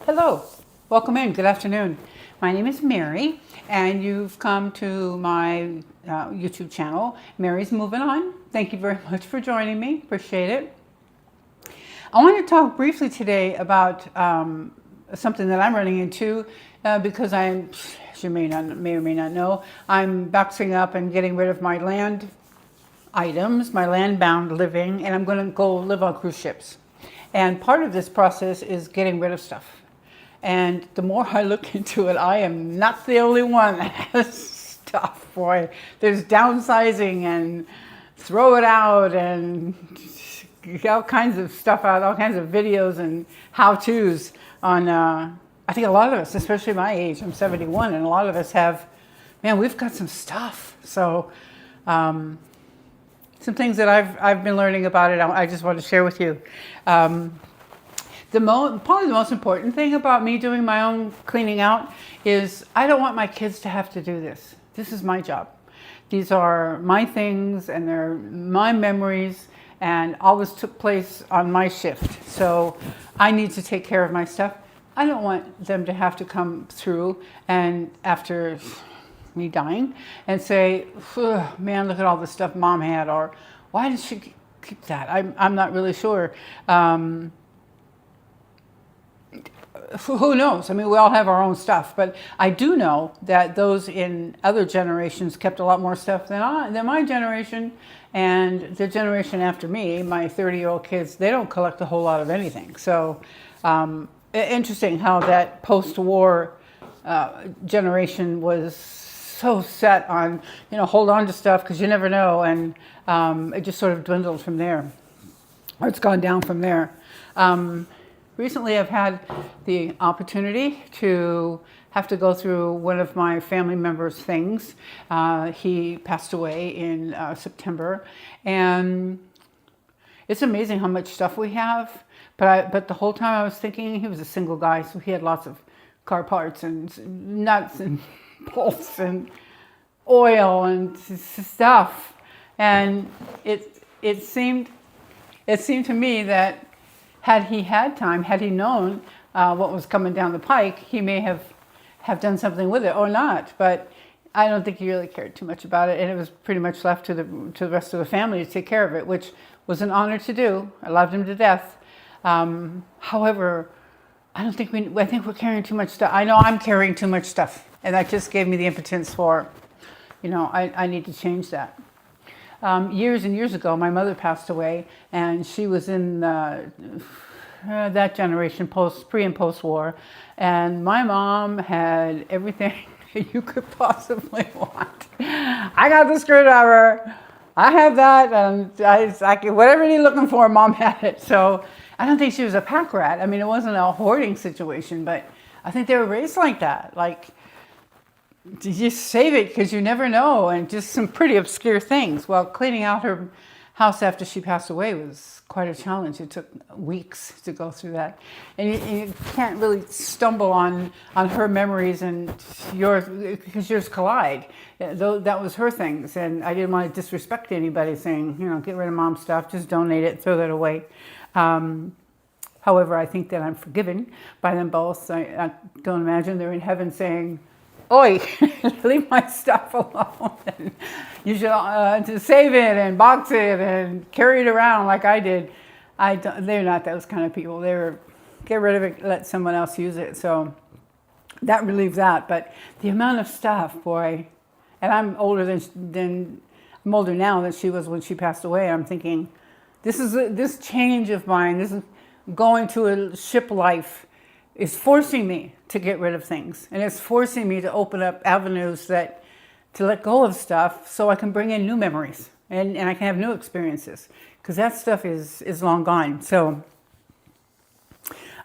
Hello, welcome in. Good afternoon. My name is Mary, and you've come to my YouTube channel, Mary's Moving On. Thank you very much for joining me. Appreciate it. I want to talk briefly today about something that I'm running into because I'm, as you may or may not know, I'm boxing up and getting rid of my land items, my land-bound living, and I'm going to go live on cruise ships. And part of this process is getting rid of stuff. And the more I look into it, I am not the only one that has stuff, boy. There's downsizing and throw it out and all kinds of stuff out, all kinds of videos and how-tos on, I think a lot of us, especially my age, I'm 71, and a lot of us have, man, we've got some stuff. So some things that I've been learning about it, I just want to share with you. Probably the most important thing about me doing my own cleaning out is I don't want my kids to have to do this. This is my job. These are my things and they're my memories, and all this took place on my shift. So I need to take care of my stuff. I don't want them to have to come through and after me dying and say, man, look at all the stuff mom had, or why did she keep that? I'm not really sure. Who knows? I mean, we all have our own stuff, but I do know that those in other generations kept a lot more stuff than my generation, and the generation after me, my 30-year-old kids, they don't collect a whole lot of anything. So interesting how that post-war generation was so set on, hold on to stuff because you never know, and it just sort of dwindled from there, or it's gone down from there. Recently, I've had the opportunity to have to go through one of my family members' things. He passed away in September, and it's amazing how much stuff we have. But the whole time I was thinking he was a single guy, so he had lots of car parts and nuts and bolts and oil and stuff. And it seemed to me that had he had time, had he known what was coming down the pike, he may have done something with it or not. But I don't think he really cared too much about it, and it was pretty much left to the rest of the family to take care of it, which was an honor to do. I loved him to death. However, I think we're carrying too much stuff. I know I'm carrying too much stuff, and that just gave me the impotence for, I need to change that. Years and years ago, my mother passed away, and she was in that generation, pre and post war, and my mom had everything you could possibly want. I got the screwdriver, I have that, and whatever you're looking for, mom had it. So I don't think she was a pack rat. I mean, it wasn't a hoarding situation, but I think they were raised like that, like, just save it because you never know, and just some pretty obscure things. Well, cleaning out her house after she passed away was quite a challenge. It took weeks to go through that, and you can't really stumble on her memories and yours, because yours collide. Though that was her things, and I didn't want to disrespect anybody saying, get rid of mom's stuff, just donate it, throw that away. However, I think that I'm forgiven by them both. I don't imagine they're in heaven saying, "Oi, leave my stuff alone. And you should to save it and box it and carry it around like I did." They're not those kind of people. They're get rid of it, let someone else use it. So that relieves that. But the amount of stuff, boy, and I'm older I'm older now than she was when she passed away. I'm thinking, this change of mine, this is going to a ship life, is forcing me to get rid of things, and it's forcing me to open up avenues to let go of stuff so I can bring in new memories and I can have new experiences, because that stuff is long gone. So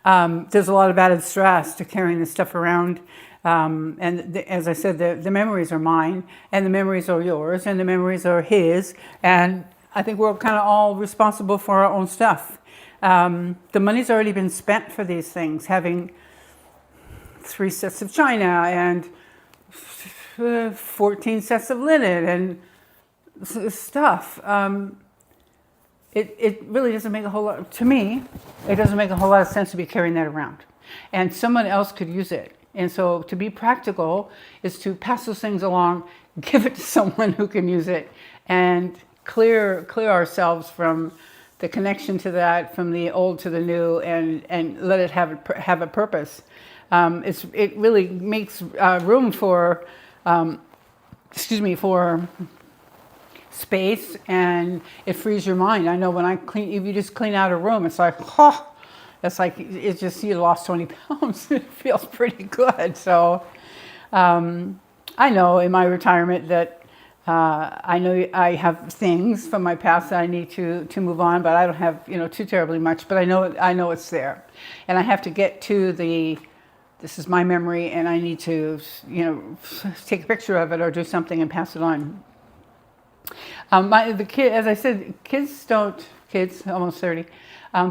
there's a lot of added stress to carrying this stuff around, as I said, the memories are mine, and the memories are yours, and the memories are his, and I think we're kind of all responsible for our own stuff. The money's already been spent for these things, having 3 sets of china and 14 sets of linen and stuff. It really doesn't make a whole lot, to me, it doesn't make a whole lot of sense to be carrying that around. and someone else could use it. And so to be practical is to pass those things along, give it to someone who can use it, and clear ourselves from the connection to that, from the old to the new, and let it have a purpose. It really makes room for for space, and it frees your mind. I know when if you just clean out a room, it's like, it's just, you lost 20 pounds. It feels pretty good. So I know in my retirement that I know I have things from my past that I need to move on, but I don't have too terribly much. But I know it's there, and I have to get to this is my memory, and I need to take a picture of it or do something and pass it on. As I said, kids, almost 30,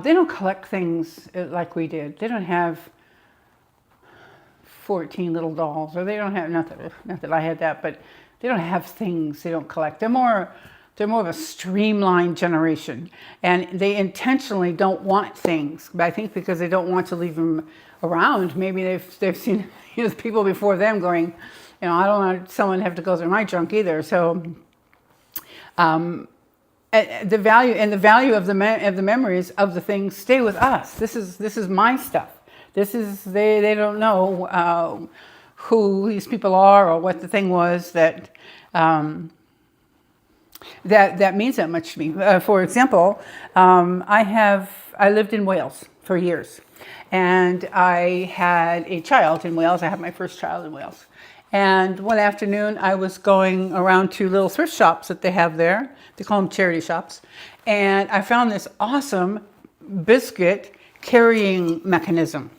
they don't collect things like we did. They don't have 14 little dolls, or they don't have, not that I had that, but they don't have things they don't collect. They're more of a streamlined generation, and they intentionally don't want things. But I think because they don't want to leave them around, maybe they've seen people before them going, I don't want someone to have to go through my junk either. So the value of the memories of the things stay with us. This is my stuff. They don't know who these people are or what the thing was that means that much to me. For example, I lived in Wales for years, and I had a child in Wales. I had my first child in Wales. And one afternoon, I was going around to little thrift shops that they have there. They call them charity shops. And I found this awesome biscuit carrying mechanism.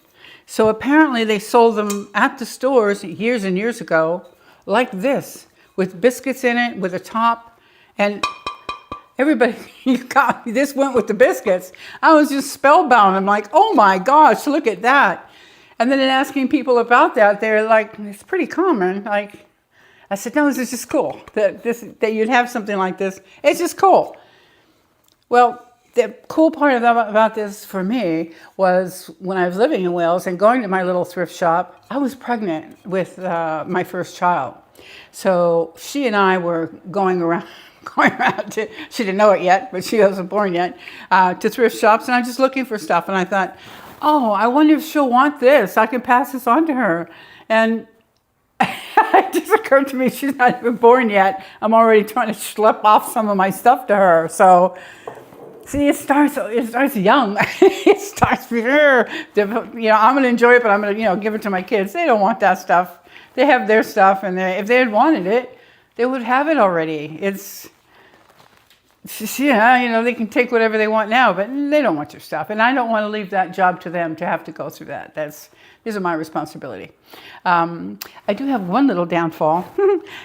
So apparently they sold them at the stores years and years ago, like this, with biscuits in it, with a top. And everybody, this went with the biscuits. I was just spellbound. I'm like, oh my gosh, look at that. And then in asking people about that, they're like, it's pretty common. Like, I said, no, this is just cool that you'd have something like this. It's just cool. Well, the cool part about this for me was when I was living in Wales and going to my little thrift shop, I was pregnant with my first child. So she and I were going around to, she didn't know it yet, but she wasn't born yet, to thrift shops. And I'm just looking for stuff. And I thought, oh, I wonder if she'll want this. I can pass this on to her. And it just occurred to me, she's not even born yet. I'm already trying to schlep off some of my stuff to her. So, see, it starts young. It starts here. I'm going to enjoy it, but I'm going to, give it to my kids. They don't want that stuff. They have their stuff, and if they had wanted it, they would have it already. They can take whatever they want now, but they don't want your stuff. And I don't want to leave that job to them to have to go through that. These are my responsibility. I do have one little downfall.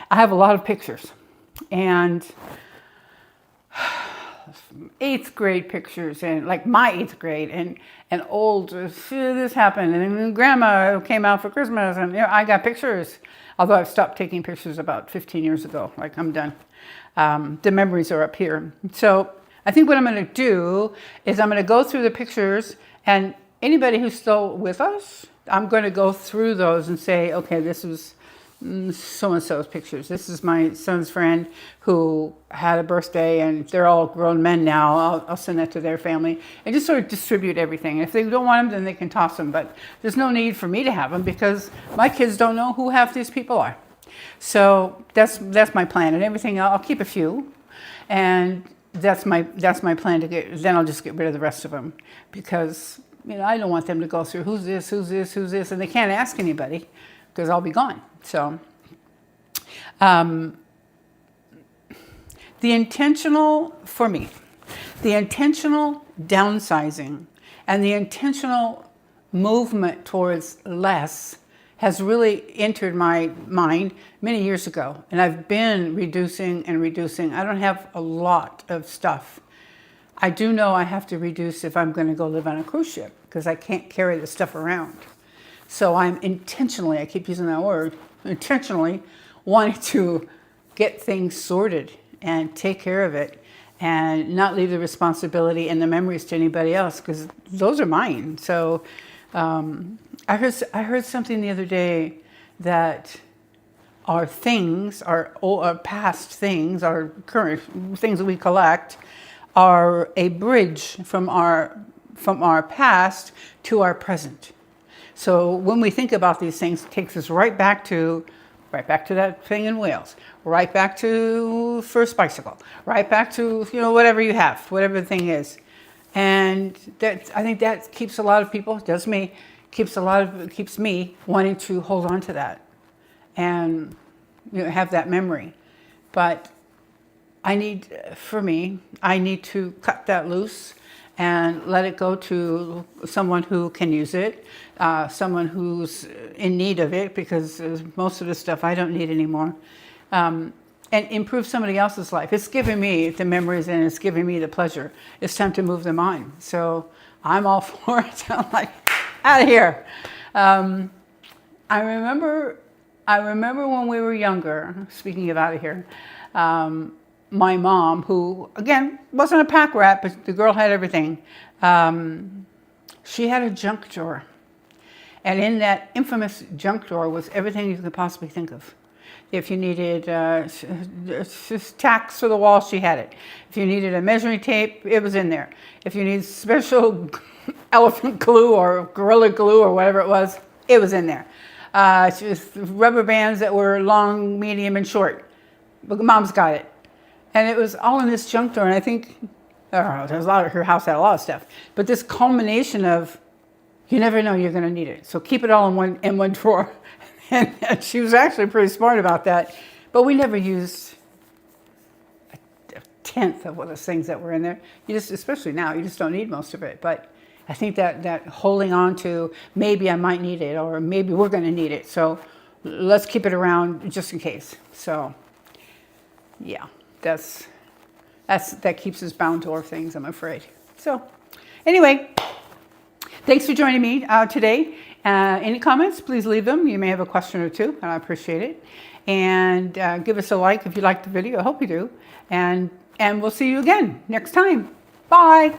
I have a lot of pictures. And 8th grade pictures, and like my 8th grade, and old, this happened, and then grandma came out for Christmas, and I got pictures. Although I've stopped taking pictures about 15 years ago. Like, I'm done. The memories are up here. So I think what I'm going to do is I'm going to go through the pictures, and anybody who's still with us, I'm going to go through those and say, okay, this is so-and-so's pictures. This is my son's friend who had a birthday, and they're all grown men now. I'll send that to their family and just sort of distribute everything. If they don't want them, then they can toss them. But there's no need for me to have them because my kids don't know who half these people are. So that's my plan, and everything I'll keep a few, and that's my plan to get. Then I'll just get rid of the rest of them because I don't want them to go through who's this, and they can't ask anybody because I'll be gone. So the intentional downsizing and the intentional movement towards less has really entered my mind many years ago. And I've been reducing and reducing. I don't have a lot of stuff. I do know I have to reduce if I'm going to go live on a cruise ship because I can't carry the stuff around. So I'm intentionally, I keep using that word, intentionally wanting to get things sorted and take care of it and not leave the responsibility and the memories to anybody else because those are mine. So I heard something the other day that our things, our past things, our current things that we collect, are a bridge from our past to our present. So when we think about these things, it takes us right back to that thing in Wales, right back to first bicycle, right back to whatever you have, whatever the thing is, and I think that keeps a lot of people, does me, keeps me wanting to hold on to that and have that memory. But I need to cut that loose and let it go to someone who can use it, someone who's in need of it, because most of the stuff I don't need anymore, and improve somebody else's life. It's giving me the memories and it's giving me the pleasure. It's time to move them on. So I'm all for it. I'm like, out of here. I remember when we were younger, speaking of out of here, my mom, who, again, wasn't a pack rat, but the girl had everything. She had a junk drawer. And in that infamous junk drawer was everything you could possibly think of. If you needed tacks for the wall, she had it. If you needed a measuring tape, it was in there. If you needed special elephant glue or gorilla glue or whatever it was in there. Rubber bands that were long, medium, and short. But Mom's got it. And it was all in this junk drawer. And I think, there's a lot of, her house had a lot of stuff. But this culmination of, you never know you're going to need it. So keep it all in one drawer. And she was actually pretty smart about that. But we never used a tenth of those things that were in there. Especially now, you just don't need most of it. But I think that holding on to, maybe I might need it, or maybe we're going to need it. So let's keep it around just in case. So, yeah. That keeps us bound to our things, I'm afraid. So anyway, thanks for joining me today. Any comments, please leave them. You may have a question or two, and I appreciate it. And give us a like if you liked the video. I hope you do. And we'll see you again next time. Bye.